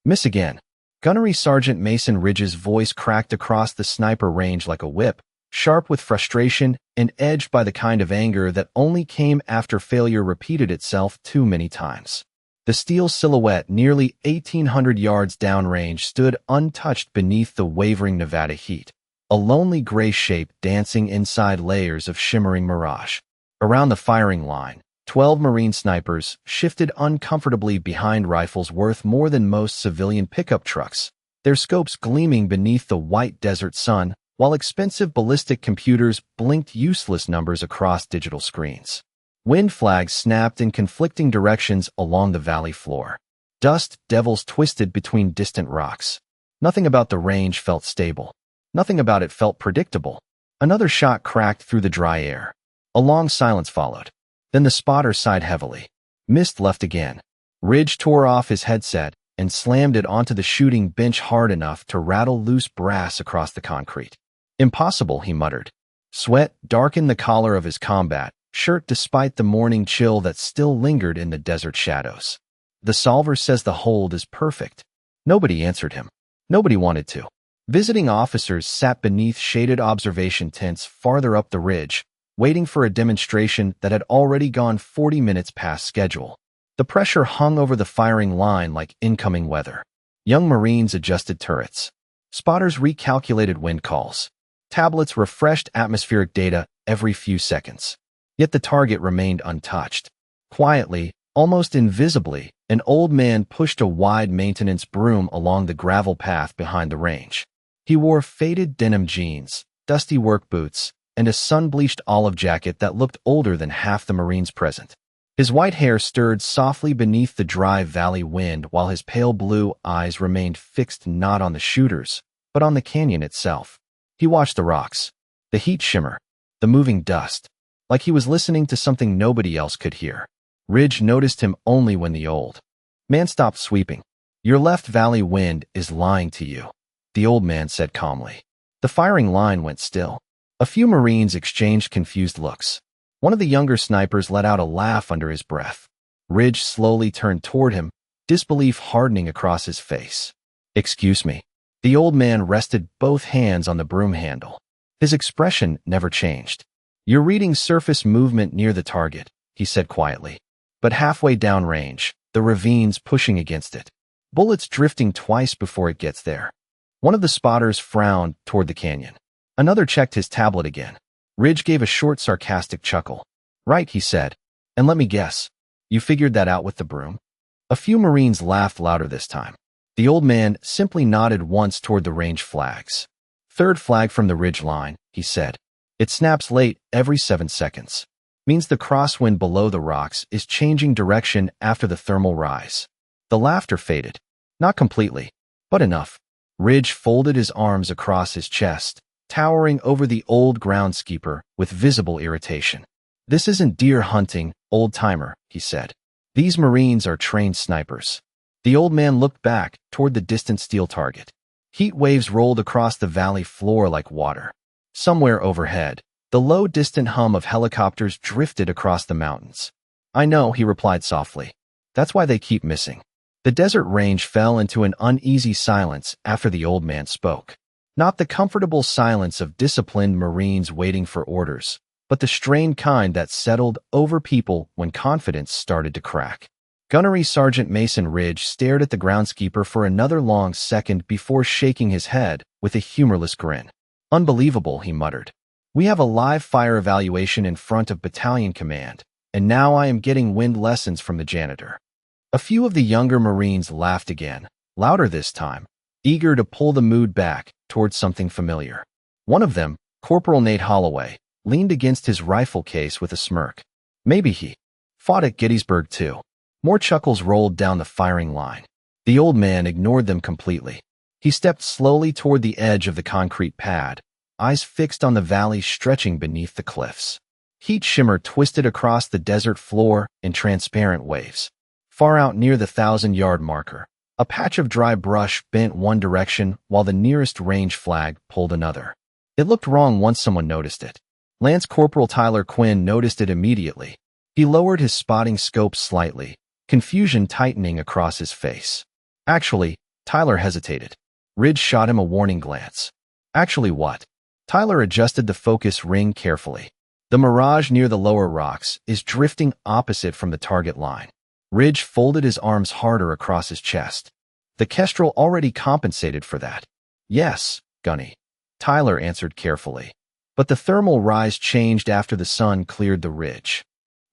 Miss again. Gunnery Sergeant Mason Ridge's voice cracked across the sniper range like a whip, sharp with frustration and edged by the kind of anger that only came after failure repeated itself too many times. The steel silhouette nearly 1,800 yards downrange stood untouched beneath the wavering Nevada heat, a lonely gray shape dancing inside layers of shimmering mirage. Around the firing line, 12 Marine snipers shifted uncomfortably behind rifles worth more than most civilian pickup trucks, their scopes gleaming beneath the white desert sun, while expensive ballistic computers blinked useless numbers across digital screens. Wind flags snapped in conflicting directions along the valley floor. Dust devils twisted between distant rocks. Nothing about the range felt stable. Nothing about it felt predictable. Another shot cracked through the dry air. A long silence followed. Then the spotter sighed heavily. Mist left again. Ridge tore off his headset and slammed it onto the shooting bench hard enough to rattle loose brass across the concrete. Impossible, he muttered. Sweat darkened the collar of his combat shirt despite the morning chill that still lingered in the desert shadows. The solver says the hold is perfect. Nobody answered him. Nobody wanted to. Visiting officers sat beneath shaded observation tents farther up the ridge, waiting for a demonstration that had already gone 40 minutes past schedule. The pressure hung over the firing line like incoming weather. Young Marines adjusted turrets. Spotters recalculated wind calls. Tablets refreshed atmospheric data every few seconds. Yet the target remained untouched. Quietly, almost invisibly, an old man pushed a wide maintenance broom along the gravel path behind the range. He wore faded denim jeans, dusty work boots, and a sun-bleached olive jacket that looked older than half the Marines present. His white hair stirred softly beneath the dry valley wind while his pale blue eyes remained fixed not on the shooters, but on the canyon itself. He watched the rocks, the heat shimmer, the moving dust, like he was listening to something nobody else could hear. Ridge noticed him only when the old man stopped sweeping. Your left valley wind is lying to you, the old man said calmly. The firing line went still. A few Marines exchanged confused looks. One of the younger snipers let out a laugh under his breath. Ridge slowly turned toward him, disbelief hardening across his face. Excuse me. The old man rested both hands on the broom handle. His expression never changed. You're reading surface movement near the target, he said quietly. But halfway downrange, the ravine's pushing against it. Bullets drifting twice before it gets there. One of the spotters frowned toward the canyon. Another checked his tablet again. Ridge gave a short, sarcastic chuckle. Right, he said. And let me guess. You figured that out with the broom? A few Marines laughed louder this time. The old man simply nodded once toward the range flags. Third flag from the ridge line, he said. It snaps late every 7 seconds. Means the crosswind below the rocks is changing direction after the thermal rise. The laughter faded. Not completely, but enough. Ridge folded his arms across his chest, towering over the old groundskeeper with visible irritation. This isn't deer hunting, old-timer, he said. These Marines are trained snipers. The old man looked back toward the distant steel target. Heat waves rolled across the valley floor like water. Somewhere overhead, the low distant hum of helicopters drifted across the mountains. I know, he replied softly. That's why they keep missing. The desert range fell into an uneasy silence after the old man spoke. Not the comfortable silence of disciplined Marines waiting for orders, but the strained kind that settled over people when confidence started to crack. Gunnery Sergeant Mason Ridge stared at the groundskeeper for another long second before shaking his head with a humorless grin. Unbelievable, he muttered. We have a live fire evaluation in front of battalion command, and now I am getting wind lessons from the janitor. A few of the younger Marines laughed again, louder this time, eager to pull the mood back towards something familiar. One of them, Corporal Nate Holloway, leaned against his rifle case with a smirk. Maybe he fought at Gettysburg too. More chuckles rolled down the firing line. The old man ignored them completely. He stepped slowly toward the edge of the concrete pad, eyes fixed on the valley stretching beneath the cliffs. Heat shimmer twisted across the desert floor in transparent waves. Far out near the 1,000-yard marker, a patch of dry brush bent one direction while the nearest range flag pulled another. It looked wrong once someone noticed it. Lance Corporal Tyler Quinn noticed it immediately. He lowered his spotting scope slightly, confusion tightening across his face. Actually, Tyler hesitated. Ridge shot him a warning glance. Actually what? Tyler adjusted the focus ring carefully. The mirage near the lower rocks is drifting opposite from the target line. Ridge folded his arms harder across his chest. The kestrel already compensated for that. Yes, Gunny. Tyler answered carefully. But the thermal rise changed after the sun cleared the ridge.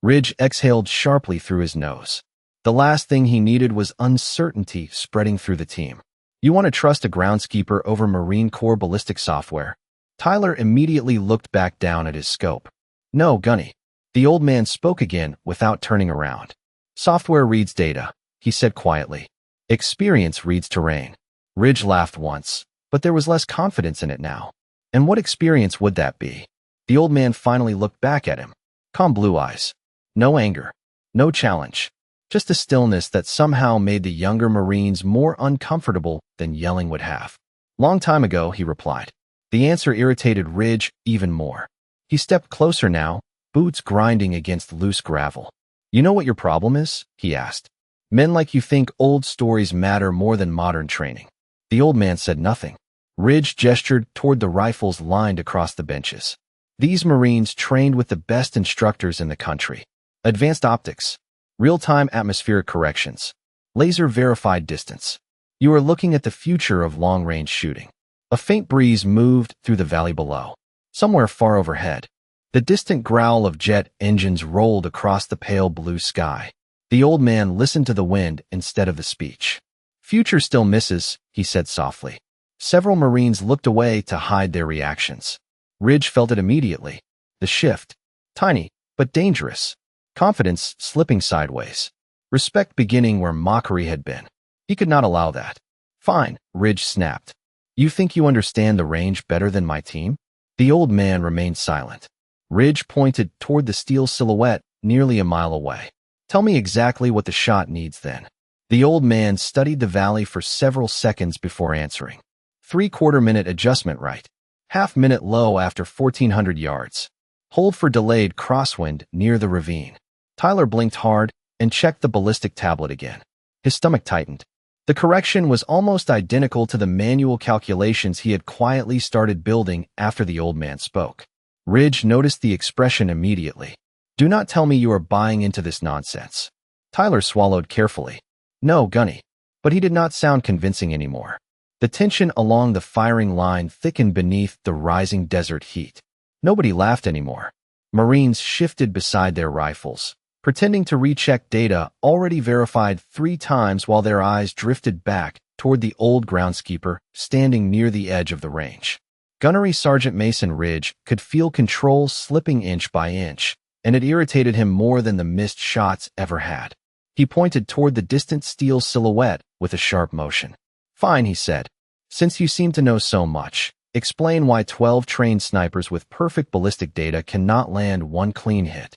Ridge exhaled sharply through his nose. The last thing he needed was uncertainty spreading through the team. You want to trust a groundskeeper over Marine Corps ballistic software? Tyler immediately looked back down at his scope. No, Gunny. The old man spoke again without turning around. Software reads data, he said quietly. Experience reads terrain. Ridge laughed once, but there was less confidence in it now. And what experience would that be? The old man finally looked back at him. Calm blue eyes. No anger. No challenge. Just a stillness that somehow made the younger Marines more uncomfortable than yelling would have. Long time ago, he replied. The answer irritated Ridge even more. He stepped closer now, boots grinding against loose gravel. You know what your problem is? He asked. Men like you think old stories matter more than modern training. The old man said nothing. Ridge gestured toward the rifles lined across the benches. These Marines trained with the best instructors in the country. Advanced optics. Real-time atmospheric corrections. Laser-verified distance. You are looking at the future of long-range shooting. A faint breeze moved through the valley below. Somewhere far overhead, the distant growl of jet engines rolled across the pale blue sky. The old man listened to the wind instead of the speech. Future still misses, he said softly. Several Marines looked away to hide their reactions. Ridge felt it immediately. The shift. Tiny, but dangerous. Confidence slipping sideways. Respect beginning where mockery had been. He could not allow that. Fine, Ridge snapped. You think you understand the range better than my team? The old man remained silent. Ridge pointed toward the steel silhouette nearly a mile away. Tell me exactly what the shot needs then. The old man studied the valley for several seconds before answering. 3/4 minute adjustment right. Half-minute low after 1,400 yards. Hold for delayed crosswind near the ravine. Tyler blinked hard and checked the ballistic tablet again. His stomach tightened. The correction was almost identical to the manual calculations he had quietly started building after the old man spoke. Ridge noticed the expression immediately. Do not tell me you are buying into this nonsense. Tyler swallowed carefully. No, Gunny. But he did not sound convincing anymore. The tension along the firing line thickened beneath the rising desert heat. Nobody laughed anymore. Marines shifted beside their rifles, pretending to recheck data already verified 3 times while their eyes drifted back toward the old groundskeeper standing near the edge of the range. Gunnery Sergeant Mason Ridge could feel control slipping inch by inch, and it irritated him more than the missed shots ever had. He pointed toward the distant steel silhouette with a sharp motion. Fine, he said. Since you seem to know so much, explain why 12 trained snipers with perfect ballistic data cannot land one clean hit.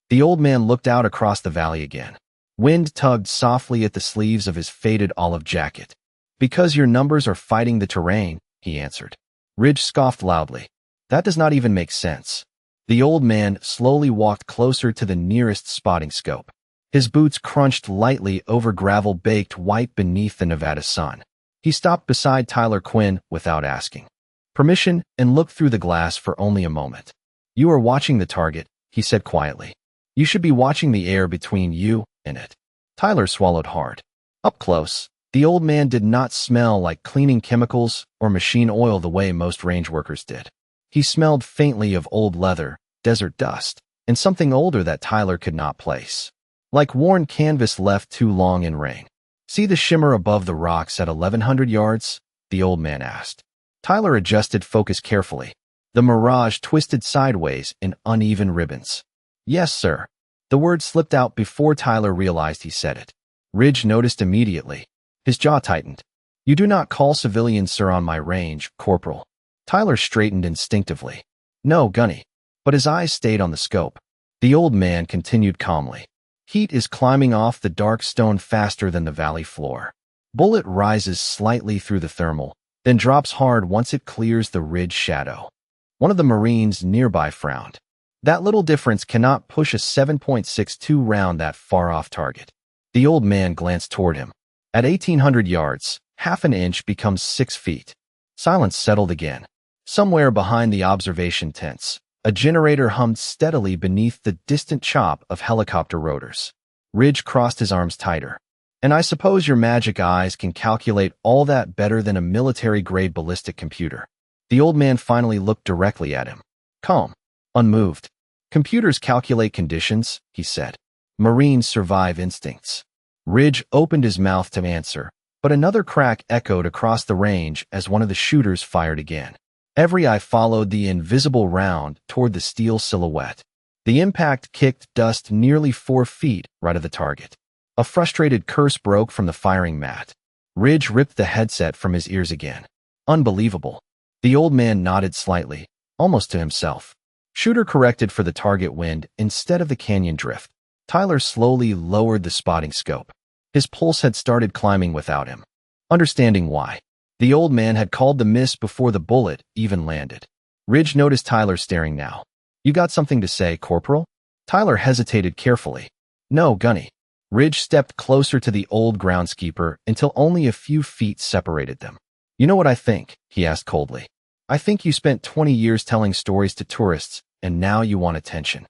The old man looked out across the valley again. Wind tugged softly at the sleeves of his faded olive jacket. Because your numbers are fighting the terrain, he answered. Ridge scoffed loudly. That does not even make sense. The old man slowly walked closer to the nearest spotting scope. His boots crunched lightly over gravel baked white beneath the Nevada sun. He stopped beside Tyler Quinn without asking permission and looked through the glass for only a moment. You are watching the target, he said quietly. You should be watching the air between you and it. Tyler swallowed hard. Up close, the old man did not smell like cleaning chemicals or machine oil the way most range workers did. He smelled faintly of old leather, desert dust, and something older that Tyler could not place. Like worn canvas left too long in rain. See the shimmer above the rocks at 1,100 yards? The old man asked. Tyler adjusted focus carefully. The mirage twisted sideways in uneven ribbons. Yes, sir. The word slipped out before Tyler realized he said it. Ridge noticed immediately. His jaw tightened. You do not call civilians sir on my range, Corporal. Tyler straightened instinctively. No, Gunny. But his eyes stayed on the scope. The old man continued calmly. Heat is climbing off the dark stone faster than the valley floor. Bullet rises slightly through the thermal, then drops hard once it clears the ridge shadow. One of the Marines nearby frowned. That little difference cannot push a 7.62 round that far off target. The old man glanced toward him. At 1,800 yards, Half an inch becomes 6 feet. Silence settled again. Somewhere behind the observation tents, a generator hummed steadily beneath the distant chop of helicopter rotors. Ridge crossed his arms tighter. And I suppose your magic eyes can calculate all that better than a military-grade ballistic computer. The old man finally looked directly at him. Calm. Unmoved. Computers calculate conditions, he said. Marines survive instincts. Ridge opened his mouth to answer, but another crack echoed across the range as one of the shooters fired again. Every eye followed the invisible round toward the steel silhouette. The impact kicked dust nearly 4 feet right at the target. A frustrated curse broke from the firing mat. Ridge ripped the headset from his ears again. Unbelievable. The old man nodded slightly, almost to himself. Shooter corrected for the target wind instead of the canyon drift. Tyler slowly lowered the spotting scope. His pulse had started climbing without him. Understanding why. The old man had called the miss before the bullet even landed. Ridge noticed Tyler staring now. You got something to say, Corporal? Tyler hesitated carefully. No, Gunny. Ridge stepped closer to the old groundskeeper until only a few feet separated them. You know what I think? He asked coldly. I think you spent 20 years telling stories to tourists, and now you want attention.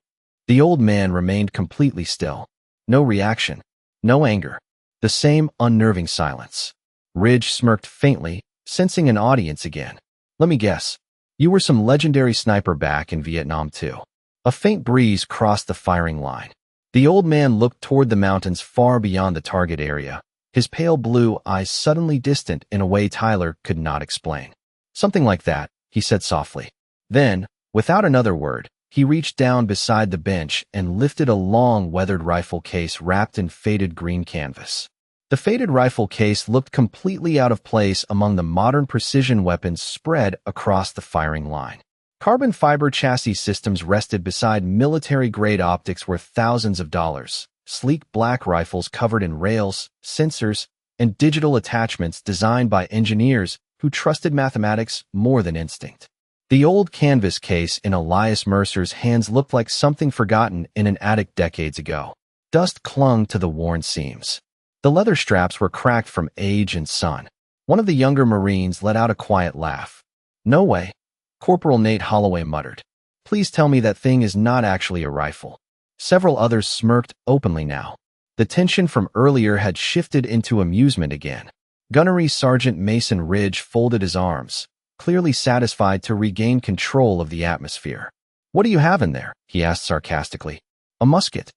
The old man remained completely still. No reaction. No anger. The same unnerving silence. Ridge smirked faintly, sensing an audience again. Let me guess. You were some legendary sniper back in Vietnam too. A faint breeze crossed the firing line. The old man looked toward the mountains far beyond the target area, his pale blue eyes suddenly distant in a way Tyler could not explain. Something like that, he said softly. Then, without another word, he reached down beside the bench and lifted a long, weathered rifle case wrapped in faded green canvas. The faded rifle case looked completely out of place among the modern precision weapons spread across the firing line. Carbon fiber chassis systems rested beside military-grade optics worth thousands of dollars, sleek black rifles covered in rails, sensors, and digital attachments designed by engineers who trusted mathematics more than instinct. The old canvas case in Elias Mercer's hands looked like something forgotten in an attic decades ago. Dust clung to the worn seams. The leather straps were cracked from age and sun. One of the younger Marines let out a quiet laugh. No way. Corporal Nate Holloway muttered. Please tell me that thing is not actually a rifle. Several others smirked openly now. The tension from earlier had shifted into amusement again. Gunnery Sergeant Mason Ridge folded his arms, clearly satisfied to regain control of the atmosphere. What do you have in there? He asked sarcastically. A musket.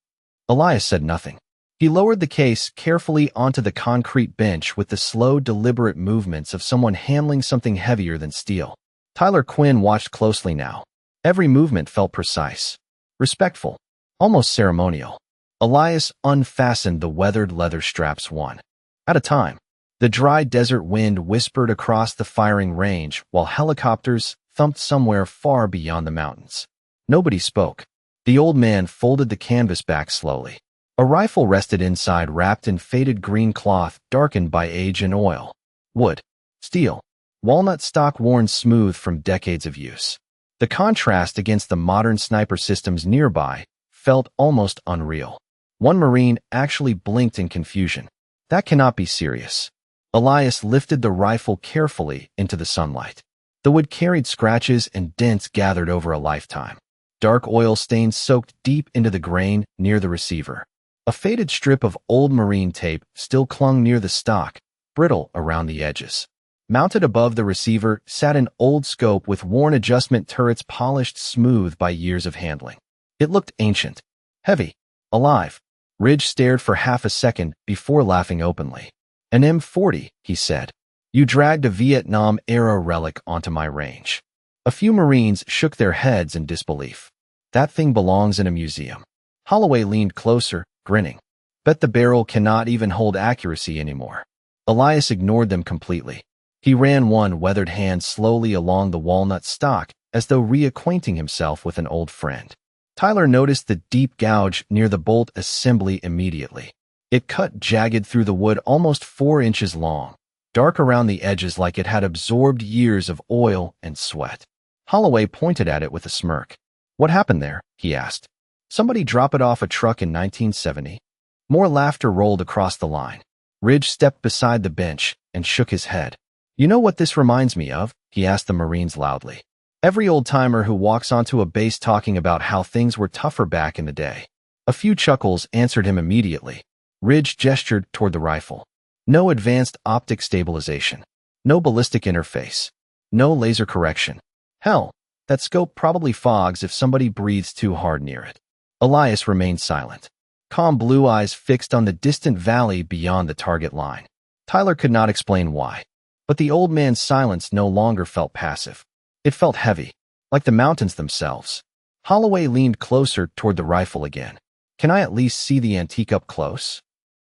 Elias said nothing. He lowered the case carefully onto the concrete bench with the slow, deliberate movements of someone handling something heavier than steel. Tyler Quinn watched closely now. Every movement felt precise, respectful, almost ceremonial. Elias unfastened the weathered leather straps one at a time. The dry desert wind whispered across the firing range while helicopters thumped somewhere far beyond the mountains. Nobody spoke. The old man folded the canvas back slowly. A rifle rested inside wrapped in faded green cloth darkened by age and oil. Wood. Steel. Walnut stock worn smooth from decades of use. The contrast against the modern sniper systems nearby felt almost unreal. One Marine actually blinked in confusion. That cannot be serious. Elias lifted the rifle carefully into the sunlight. The wood carried scratches and dents gathered over a lifetime. Dark oil stains soaked deep into the grain near the receiver. A faded strip of old Marine tape still clung near the stock, brittle around the edges. Mounted above the receiver sat an old scope with worn adjustment turrets polished smooth by years of handling. It looked ancient, heavy, alive. Ridge stared for half a second before laughing openly. An M40, he said. You dragged a Vietnam-era relic onto my range. A few Marines shook their heads in disbelief. That thing belongs in a museum. Holloway leaned closer, grinning. Bet the barrel cannot even hold accuracy anymore. Elias ignored them completely. He ran one weathered hand slowly along the walnut stock as though reacquainting himself with an old friend. Tyler noticed the deep gouge near the bolt assembly immediately. It cut jagged through the wood almost 4 inches long, dark around the edges like it had absorbed years of oil and sweat. Holloway pointed at it with a smirk. What happened there? He asked. Somebody drop it off a truck in 1970? More laughter rolled across the line. Ridge stepped beside the bench, and shook his head. "You know what this reminds me of?" he asked the Marines loudly. "Every old-timer who walks onto a base talking about how things were tougher back in the day." A few chuckles answered him immediately. Ridge gestured toward the rifle. No advanced optic stabilization. No ballistic interface. No laser correction. Hell, that scope probably fogs if somebody breathes too hard near it. Elias remained silent. Calm blue eyes fixed on the distant valley beyond the target line. Tyler could not explain why, but the old man's silence no longer felt passive. It felt heavy, like the mountains themselves. Holloway leaned closer toward the rifle again. "Can I at least see the antique up close?"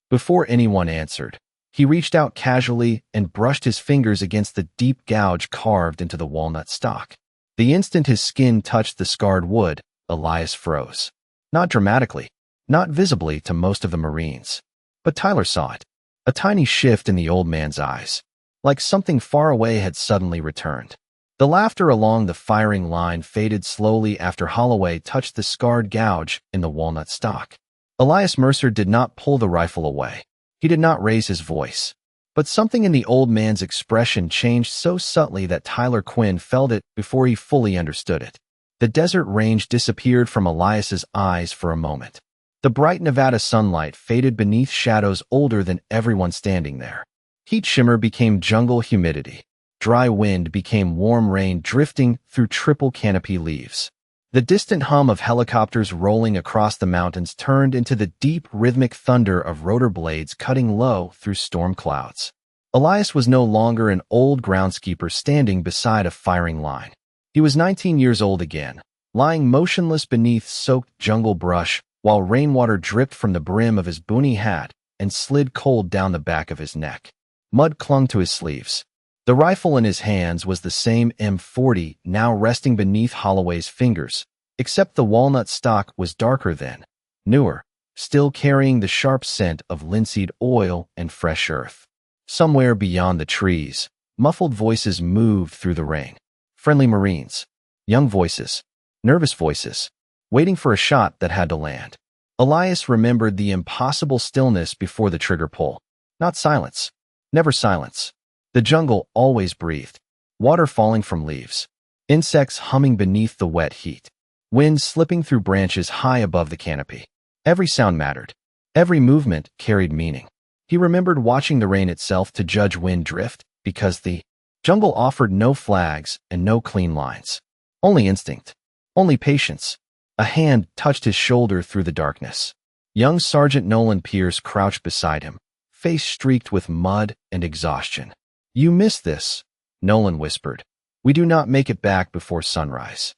Before anyone answered, he reached out casually and brushed his fingers against the deep gouge carved into the walnut stock. The instant his skin touched the scarred wood, Elias froze. Not dramatically, not visibly to most of the Marines. But Tyler saw it. A tiny shift in the old man's eyes, like something far away had suddenly returned. The laughter along the firing line faded slowly after Holloway touched the scarred gouge in the walnut stock. Elias Mercer did not pull the rifle away. He did not raise his voice. But something in the old man's expression changed so subtly that Tyler Quinn felt it before he fully understood it. The desert range disappeared from Elias's eyes for a moment. The bright Nevada sunlight faded beneath shadows older than everyone standing there. Heat shimmer became jungle humidity. Dry wind became warm rain drifting through triple canopy leaves. The distant hum of helicopters rolling across the mountains turned into the deep rhythmic thunder of rotor blades cutting low through storm clouds. Elias was no longer an old groundskeeper standing beside a firing line. He was 19 years old again, lying motionless beneath soaked jungle brush while rainwater dripped from the brim of his boonie hat and slid cold down the back of his neck. Mud clung to his sleeves. The rifle in his hands was the same M40 now resting beneath Holloway's fingers, except the walnut stock was darker than, newer, still carrying the sharp scent of linseed oil and fresh earth. Somewhere beyond the trees, muffled voices moved through the rain. Friendly Marines. Young voices. Nervous voices. Waiting for a shot that had to land. Elias remembered the impossible stillness before the trigger pull. Not silence. Never silence. The jungle always breathed. Water falling from leaves. Insects humming beneath the wet heat. Wind slipping through branches high above the canopy. Every sound mattered. Every movement carried meaning. He remembered watching the rain itself to judge wind drift, because the jungle offered no flags and no clean lines. Only instinct. Only patience. A hand touched his shoulder through the darkness. Young Sergeant Nolan Pierce crouched beside him, face streaked with mud and exhaustion. "You missed this," Nolan whispered. "We do not make it back before sunrise."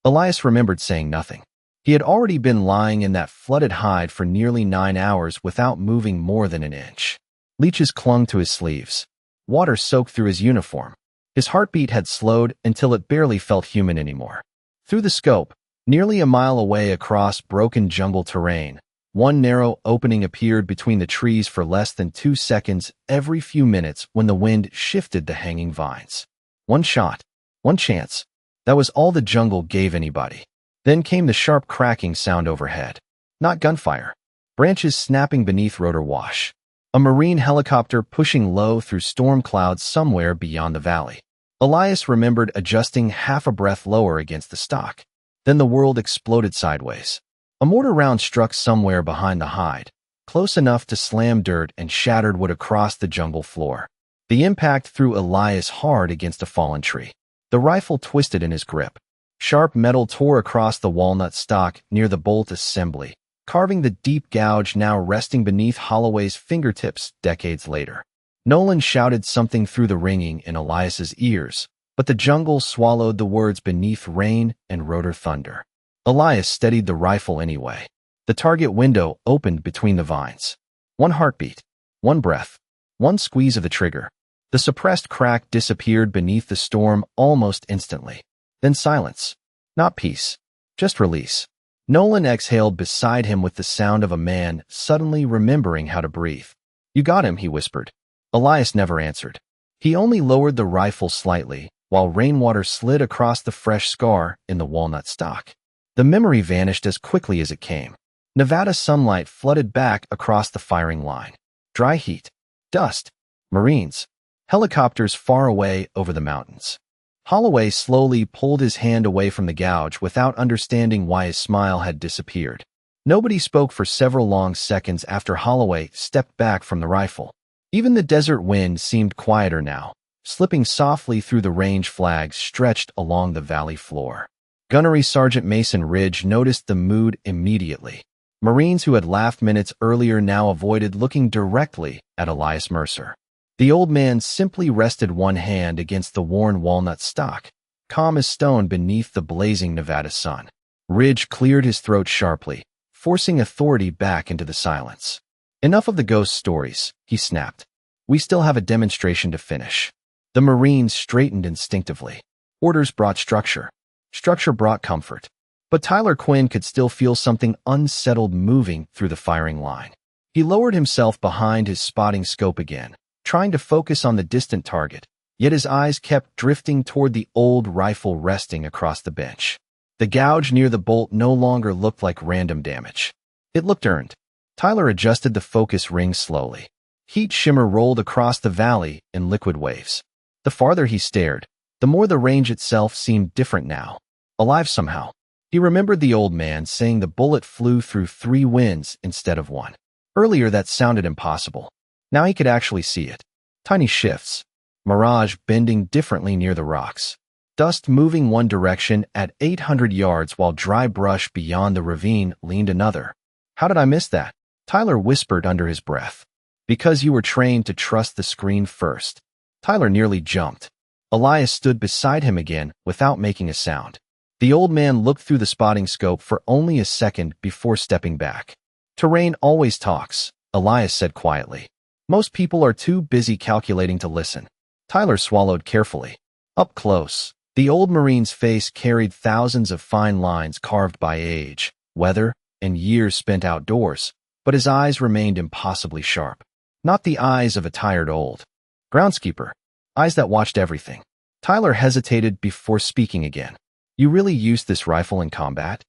Elias remembered saying nothing. He had already been lying in that flooded hide for nearly 9 hours without moving more than an inch. Leeches clung to his sleeves. Water soaked through his uniform. His heartbeat had slowed until it barely felt human anymore. Through the scope, nearly a mile away across broken jungle terrain, one narrow opening appeared between the trees for less than 2 seconds every few minutes when the wind shifted the hanging vines. One shot. One chance. That was all the jungle gave anybody. Then came the sharp cracking sound overhead. Not gunfire. Branches snapping beneath rotor wash. A Marine helicopter pushing low through storm clouds somewhere beyond the valley. Elias remembered adjusting half a breath lower against the stock. Then the world exploded sideways. A mortar round struck somewhere behind the hide, close enough to slam dirt and shattered wood across the jungle floor. The impact threw Elias hard against a fallen tree. The rifle twisted in his grip. Sharp metal tore across the walnut stock near the bolt assembly, carving the deep gouge now resting beneath Holloway's fingertips decades later. Nolan shouted something through the ringing in Elias's ears, but the jungle swallowed the words beneath rain and rotor thunder. Elias steadied the rifle anyway. The target window opened between the vines. One heartbeat, one breath, one squeeze of the trigger. The suppressed crack disappeared beneath the storm almost instantly. Then silence. Not peace. Just release. Nolan exhaled beside him with the sound of a man suddenly remembering how to breathe. "You got him," he whispered. Elias never answered. He only lowered the rifle slightly, while rainwater slid across the fresh scar in the walnut stock. The memory vanished as quickly as it came. Nevada sunlight flooded back across the firing line. Dry heat. Dust. Marines. Helicopters far away over the mountains. Holloway slowly pulled his hand away from the gouge without understanding why his smile had disappeared. Nobody spoke for several long seconds after Holloway stepped back from the rifle. Even the desert wind seemed quieter now, slipping softly through the range flags stretched along the valley floor. Gunnery Sergeant Mason Ridge noticed the mood immediately. Marines who had laughed minutes earlier now avoided looking directly at Elias Mercer. The old man simply rested one hand against the worn walnut stock, calm as stone beneath the blazing Nevada sun. Ridge cleared his throat sharply, forcing authority back into the silence. Enough of the ghost stories, he snapped. We still have a demonstration to finish. The Marines straightened instinctively. Orders brought structure. Structure brought comfort. But Tyler Quinn could still feel something unsettled moving through the firing line. He lowered himself behind his spotting scope again, trying to focus on the distant target, yet his eyes kept drifting toward the old rifle resting across the bench. The gouge near the bolt no longer looked like random damage. It looked earned. Tyler adjusted the focus ring slowly. Heat shimmer rolled across the valley in liquid waves. The farther he stared, the more the range itself seemed different now, alive somehow. He remembered the old man saying the bullet flew through 3 winds instead of 1. Earlier that sounded impossible. Now he could actually see it. Tiny shifts. Mirage bending differently near the rocks. Dust moving one direction at 800 yards while dry brush beyond the ravine leaned another. How did I miss that? Tyler whispered under his breath. Because you were trained to trust the screen first. Tyler nearly jumped. Elias stood beside him again without making a sound. The old man looked through the spotting scope for only a second before stepping back. Terrain always talks, Elias said quietly. Most people are too busy calculating to listen. Tyler swallowed carefully. Up close, the old Marine's face carried thousands of fine lines carved by age, weather, and years spent outdoors, but his eyes remained impossibly sharp. Not the eyes of a tired old groundskeeper. Eyes that watched everything. Tyler hesitated before speaking again. You really used this rifle in combat?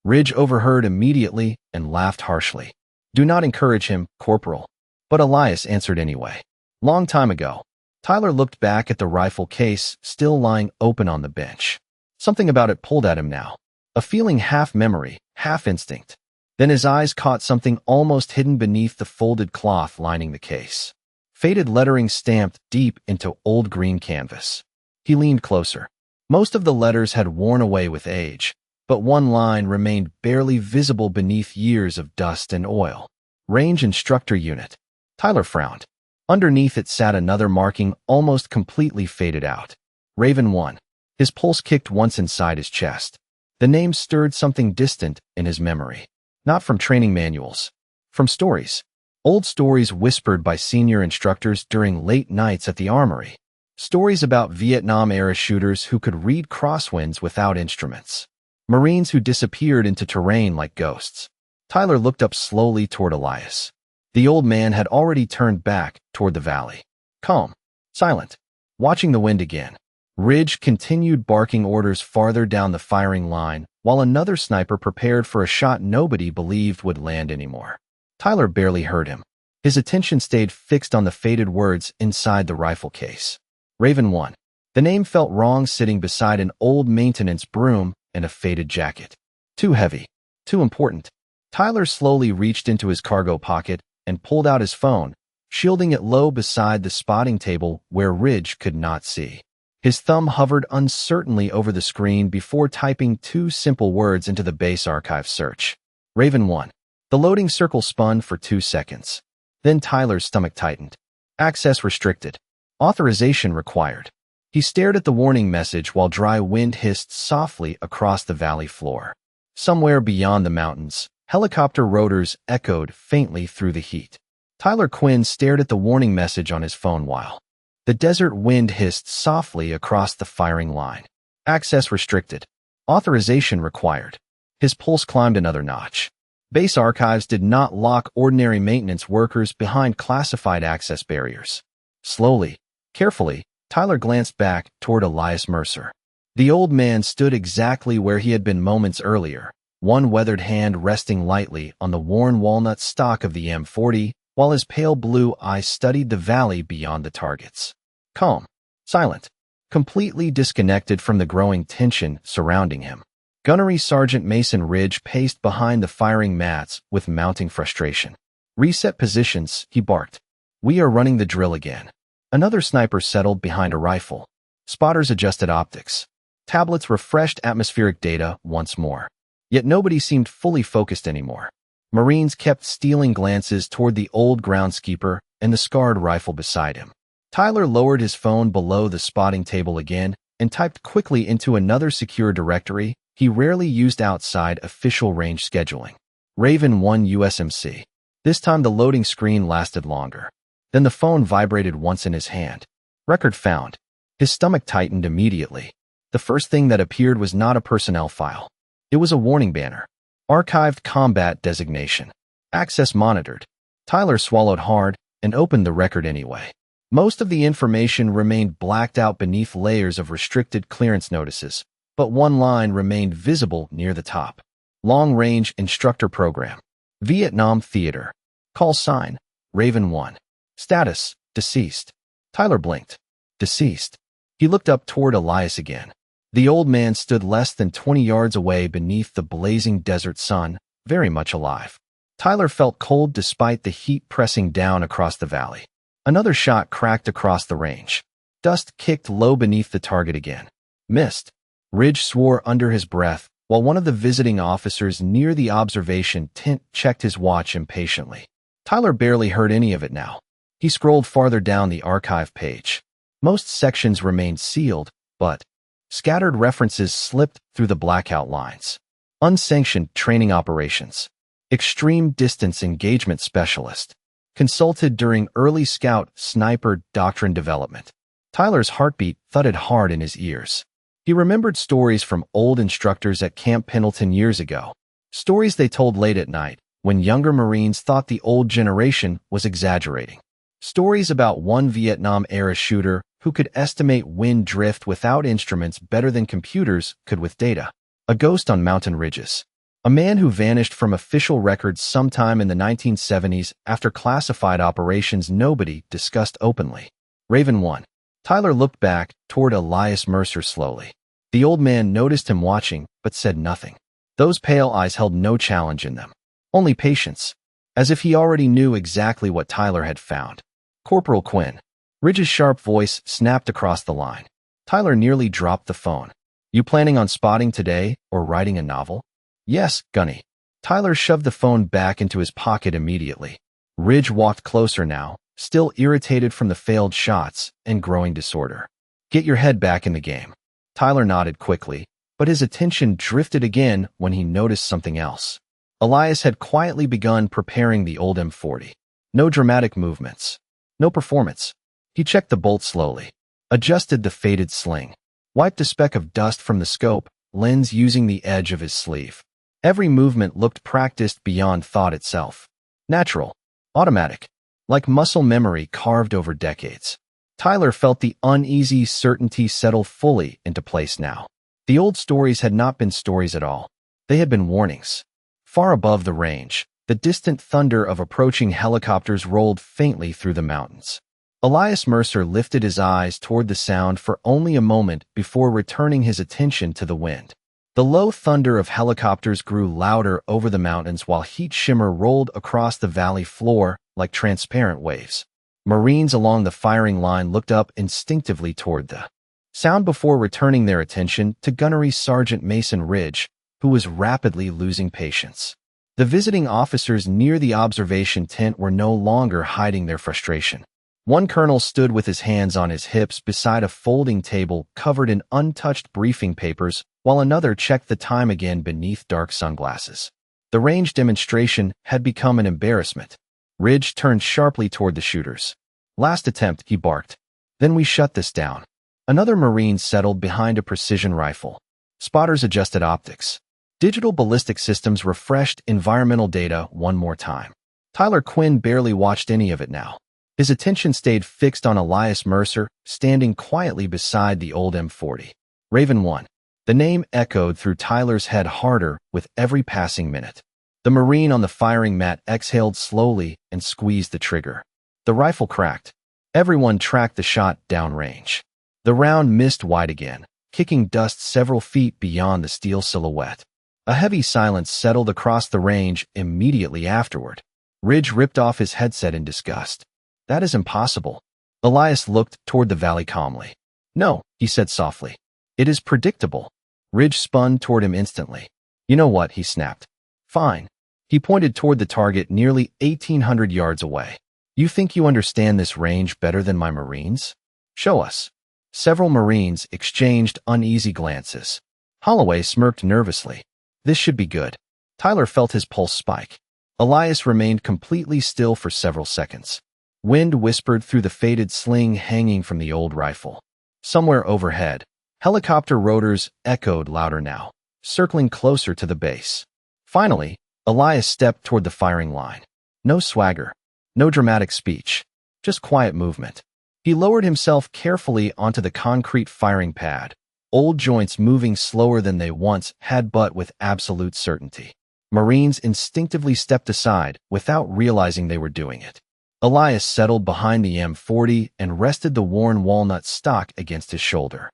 Ridge overheard immediately and laughed harshly. Do not encourage him, Corporal. But Elias answered anyway. Long time ago. Tyler looked back at the rifle case still lying open on the bench. Something about it pulled at him now. A feeling half memory, half instinct. Then his eyes caught something almost hidden beneath the folded cloth lining the case. Faded lettering stamped deep into old green canvas. He leaned closer. Most of the letters had worn away with age, but one line remained barely visible beneath years of dust and oil. Range Instructor Unit. Tyler frowned. Underneath it sat another marking almost completely faded out. Raven 1. His pulse kicked once inside his chest. The name stirred something distant in his memory. Not from training manuals. From stories. Old stories whispered by senior instructors during late nights at the armory. Stories about Vietnam-era shooters who could read crosswinds without instruments. Marines who disappeared into terrain like ghosts. Tyler looked up slowly toward Elias. The old man had already turned back toward the valley. Calm. Silent. Watching the wind again. Ridge continued barking orders farther down the firing line, while another sniper prepared for a shot nobody believed would land anymore. Tyler barely heard him. His attention stayed fixed on the faded words inside the rifle case. Raven 1. The name felt wrong sitting beside an old maintenance broom and a faded jacket. Too heavy. Too important. Tyler slowly reached into his cargo pocket and pulled out his phone, shielding it low beside the spotting table where Ridge could not see. His thumb hovered uncertainly over the screen before typing 2 simple words into the base archive search. Raven 1. The loading circle spun for 2 seconds. Then Tyler's stomach tightened. Access restricted. Authorization required. He stared at the warning message while dry wind hissed softly across the valley floor. Somewhere beyond the mountains, helicopter rotors echoed faintly through the heat. Tyler Quinn stared at the warning message on his phone while the desert wind hissed softly across the firing line. Access restricted. Authorization required. His pulse climbed another notch. Base archives did not lock ordinary maintenance workers behind classified access barriers. Slowly, carefully, Tyler glanced back toward Elias Mercer. The old man stood exactly where he had been moments earlier, one weathered hand resting lightly on the worn walnut stock of the M40, while his pale blue eyes studied the valley beyond the targets. calm, silent, completely disconnected from the growing tension surrounding him. Gunnery Sergeant Mason Ridge paced behind the firing mats with mounting frustration. "Reset positions," he barked. "We are running the drill again." Another sniper settled behind a rifle. Spotters adjusted optics. Tablets refreshed atmospheric data once more. Yet nobody seemed fully focused anymore. Marines kept stealing glances toward the old groundskeeper and the scarred rifle beside him. Tyler lowered his phone below the spotting table again and typed quickly into another secure directory he rarely used outside official range scheduling. Raven 1 USMC. This time the loading screen lasted longer. Then the phone vibrated once in his hand. Record found. His stomach tightened immediately. The first thing that appeared was not a personnel file. It was a warning banner. Archived combat designation. Access monitored. Tyler swallowed hard and opened the record anyway. Most of the information remained blacked out beneath layers of restricted clearance notices, but one line remained visible near the top. Long-range instructor program. Vietnam Theater. Call sign, Raven 1. Status, deceased. Tyler blinked. Deceased. He looked up toward Elias again. The old man stood less than 20 yards away beneath the blazing desert sun, very much alive. Tyler felt cold despite the heat pressing down across the valley. Another shot cracked across the range. Dust kicked low beneath the target again. Missed. Ridge swore under his breath, while one of the visiting officers near the observation tent checked his watch impatiently. Tyler barely heard any of it now. He scrolled farther down the archive page. Most sections remained sealed, but scattered references slipped through the blackout lines. Unsanctioned training operations. Extreme distance engagement specialist. Consulted during early scout sniper doctrine development. Tyler's heartbeat thudded hard in his ears. He remembered stories from old instructors at Camp Pendleton years ago. Stories they told late at night, when younger Marines thought the old generation was exaggerating. Stories about one Vietnam-era shooter who could estimate wind drift without instruments better than computers could with data. A ghost on mountain ridges. A man who vanished from official records sometime in the 1970s after classified operations nobody discussed openly. Raven 1. Tyler looked back toward Elias Mercer slowly. The old man noticed him watching, but said nothing. Those pale eyes held no challenge in them. Only patience. As if he already knew exactly what Tyler had found. Corporal Quinn. Ridge's sharp voice snapped across the line. Tyler nearly dropped the phone. "You planning on spotting today or writing a novel?" "Yes, Gunny." Tyler shoved the phone back into his pocket immediately. Ridge walked closer now, still irritated from the failed shots and growing disorder. "Get your head back in the game." Tyler nodded quickly, but his attention drifted again when he noticed something else. Elias had quietly begun preparing the old M40. No dramatic movements. No performance. He checked the bolt slowly, adjusted the faded sling, wiped a speck of dust from the scope, lens using the edge of his sleeve. Every movement looked practiced beyond thought itself. Natural. Automatic. Like muscle memory carved over decades. Tyler felt the uneasy certainty settle fully into place now. The old stories had not been stories at all. They had been warnings. Far above the range, the distant thunder of approaching helicopters rolled faintly through the mountains. Elias Mercer lifted his eyes toward the sound for only a moment before returning his attention to the wind. The low thunder of helicopters grew louder over the mountains while heat shimmer rolled across the valley floor like transparent waves. Marines along the firing line looked up instinctively toward the sound before returning their attention to Gunnery Sergeant Mason Ridge, who was rapidly losing patience. The visiting officers near the observation tent were no longer hiding their frustration. One colonel stood with his hands on his hips beside a folding table covered in untouched briefing papers, while another checked the time again beneath dark sunglasses. The range demonstration had become an embarrassment. Ridge turned sharply toward the shooters. "Last attempt," he barked. "Then we shut this down." Another Marine settled behind a precision rifle. Spotters adjusted optics. Digital ballistic systems refreshed environmental data one more time. Tyler Quinn barely watched any of it now. His attention stayed fixed on Elias Mercer, standing quietly beside the old M40. Raven 1. The name echoed through Tyler's head harder with every passing minute. The Marine on the firing mat exhaled slowly and squeezed the trigger. The rifle cracked. Everyone tracked the shot downrange. The round missed wide again, kicking dust several feet beyond the steel silhouette. A heavy silence settled across the range immediately afterward. Ridge ripped off his headset in disgust. That is impossible. Elias looked toward the valley calmly. No, he said softly. It is predictable. Ridge spun toward him instantly. You know what, he snapped. Fine. He pointed toward the target nearly 1,800 yards away. You think you understand this range better than my Marines? Show us. Several Marines exchanged uneasy glances. Holloway smirked nervously. This should be good. Tyler felt his pulse spike. Elias remained completely still for several seconds. Wind whispered through the faded sling hanging from the old rifle. Somewhere overhead, helicopter rotors echoed louder now, circling closer to the base. Finally, Elias stepped toward the firing line. No swagger, no dramatic speech, just quiet movement. He lowered himself carefully onto the concrete firing pad, old joints moving slower than they once had but with absolute certainty. Marines instinctively stepped aside without realizing they were doing it. Elias settled behind the M40 and rested the worn walnut stock against his shoulder.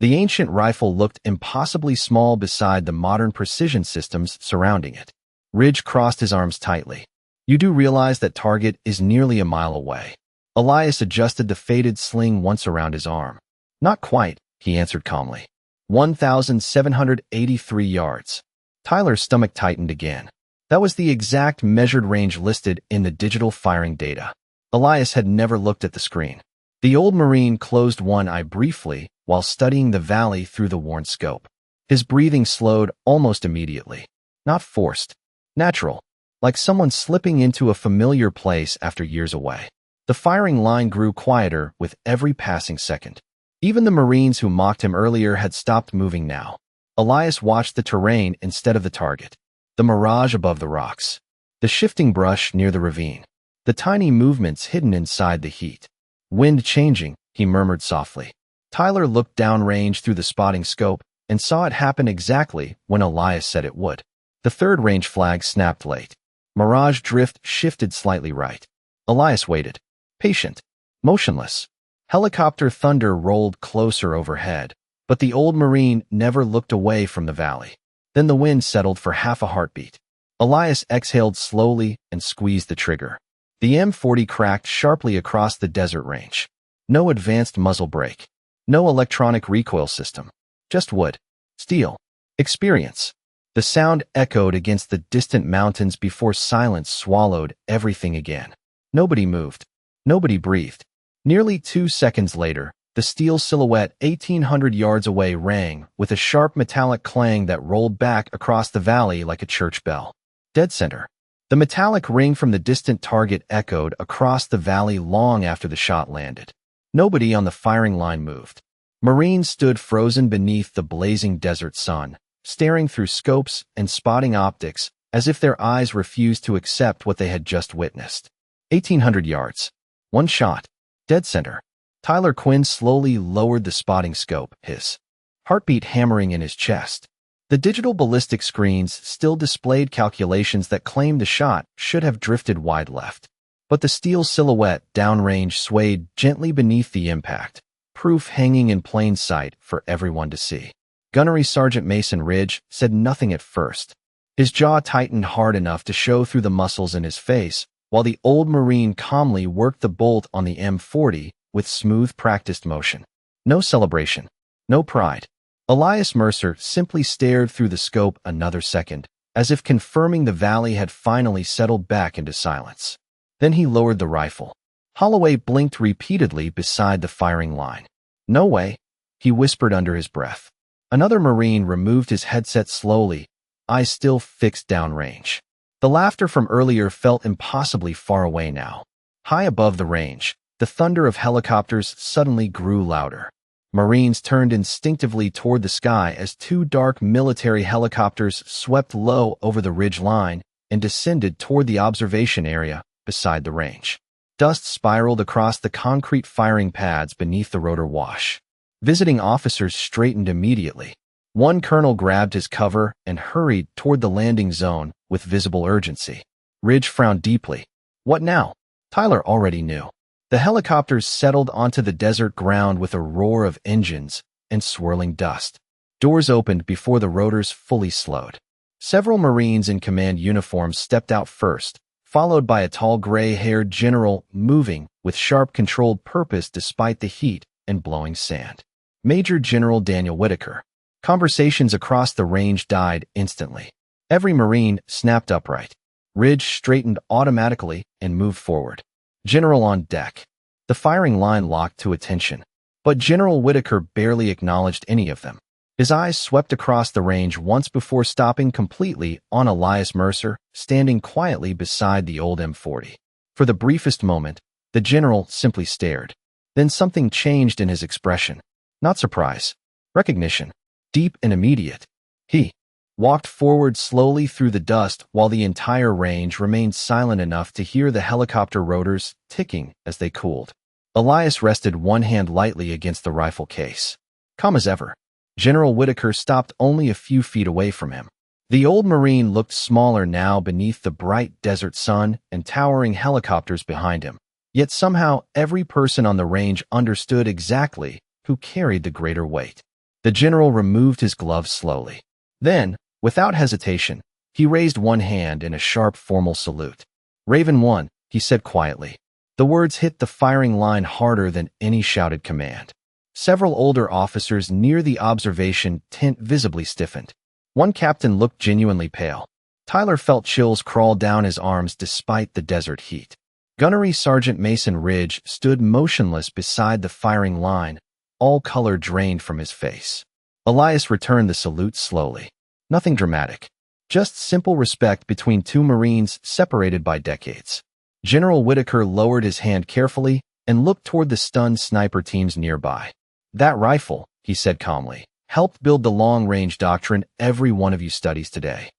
The ancient rifle looked impossibly small beside the modern precision systems surrounding it. Ridge crossed his arms tightly. You do realize that target is nearly a mile away. Elias adjusted the faded sling once around his arm. Not quite, he answered calmly. 1,783 yards. Tyler's stomach tightened again. That was the exact measured range listed in the digital firing data. Elias had never looked at the screen. The old Marine closed one eye briefly while studying the valley through the worn scope. His breathing slowed almost immediately. Not forced. Natural. Like someone slipping into a familiar place after years away. The firing line grew quieter with every passing second. Even the Marines who mocked him earlier had stopped moving now. Elias watched the terrain instead of the target. The mirage above the rocks. The shifting brush near the ravine. The tiny movements hidden inside the heat. Wind changing, he murmured softly. Tyler looked downrange through the spotting scope and saw it happen exactly when Elias said it would. The third range flag snapped late. Mirage drift shifted slightly right. Elias waited. Patient. Motionless. Helicopter thunder rolled closer overhead, but the old Marine never looked away from the valley. Then the wind settled for half a heartbeat. Elias exhaled slowly and squeezed the trigger. The M40 cracked sharply across the desert range. No advanced muzzle brake. No electronic recoil system. Just wood. Steel. Experience. The sound echoed against the distant mountains before silence swallowed everything again. Nobody moved. Nobody breathed. Nearly 2 seconds later, the steel silhouette 1,800 yards away rang with a sharp metallic clang that rolled back across the valley like a church bell. Dead center. The metallic ring from the distant target echoed across the valley long after the shot landed. Nobody on the firing line moved. Marines stood frozen beneath the blazing desert sun, staring through scopes and spotting optics as if their eyes refused to accept what they had just witnessed. 1,800 yards. One shot. Dead center. Tyler Quinn slowly lowered the spotting scope, his heartbeat hammering in his chest. The digital ballistic screens still displayed calculations that claimed the shot should have drifted wide left. But the steel silhouette downrange swayed gently beneath the impact, proof hanging in plain sight for everyone to see. Gunnery Sergeant Mason Ridge said nothing at first. His jaw tightened hard enough to show through the muscles in his face, while the old Marine calmly worked the bolt on the M40 with smooth, practiced motion. No celebration. No pride. Elias Mercer simply stared through the scope another second, as if confirming the valley had finally settled back into silence. Then he lowered the rifle. Holloway blinked repeatedly beside the firing line. No way, he whispered under his breath. Another Marine removed his headset slowly, eyes still fixed downrange. The laughter from earlier felt impossibly far away now. High above the range, the thunder of helicopters suddenly grew louder. Marines turned instinctively toward the sky as 2 dark military helicopters swept low over the ridge line and descended toward the observation area beside the range. Dust spiraled across the concrete firing pads beneath the rotor wash. Visiting officers straightened immediately. One colonel grabbed his cover and hurried toward the landing zone with visible urgency. Ridge frowned deeply. What now? Tyler already knew. The helicopters settled onto the desert ground with a roar of engines and swirling dust. Doors opened before the rotors fully slowed. Several Marines in command uniforms stepped out first, followed by a tall gray-haired general moving with sharp controlled purpose despite the heat and blowing sand. Major General Daniel Whitaker. Conversations across the range died instantly. Every Marine snapped upright. Ridge straightened automatically and moved forward. General on deck. The firing line locked to attention, but General Whitaker barely acknowledged any of them. His eyes swept across the range once before stopping completely on Elias Mercer, standing quietly beside the old M40. For the briefest moment, the general simply stared. Then something changed in his expression. Not surprise. Recognition. Deep and immediate. He walked forward slowly through the dust while the entire range remained silent enough to hear the helicopter rotors ticking as they cooled. Elias rested one hand lightly against the rifle case. Calm as ever. General Whitaker stopped only a few feet away from him. The old Marine looked smaller now beneath the bright desert sun and towering helicopters behind him. Yet somehow every person on the range understood exactly who carried the greater weight. The general removed his gloves slowly. Then, without hesitation, he raised one hand in a sharp formal salute. "Raven 1, he said quietly. The words hit the firing line harder than any shouted command. Several older officers near the observation tent visibly stiffened. One captain looked genuinely pale. Tyler felt chills crawl down his arms despite the desert heat. Gunnery Sergeant Mason Ridge stood motionless beside the firing line, all color drained from his face. Elias returned the salute slowly. Nothing dramatic. Just simple respect between two Marines separated by decades. General Whitaker lowered his hand carefully and looked toward the stunned sniper teams nearby. "That rifle," he said calmly, "helped build the long-range doctrine every one of you studies today."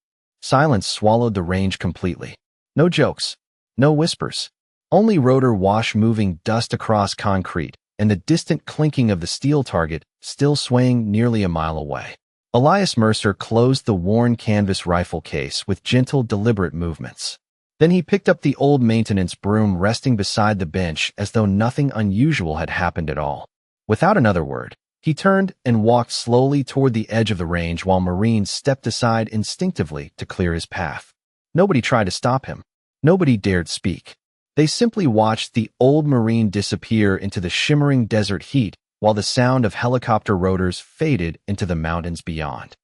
Silence swallowed the range completely. No jokes. No whispers. Only rotor wash moving dust across concrete and the distant clinking of the steel target still swaying nearly a mile away. Elias Mercer closed the worn canvas rifle case with gentle, deliberate movements. Then he picked up the old maintenance broom resting beside the bench as though nothing unusual had happened at all. Without another word, he turned and walked slowly toward the edge of the range while Marines stepped aside instinctively to clear his path. Nobody tried to stop him. Nobody dared speak. They simply watched the old Marine disappear into the shimmering desert heat while the sound of helicopter rotors faded into the mountains beyond.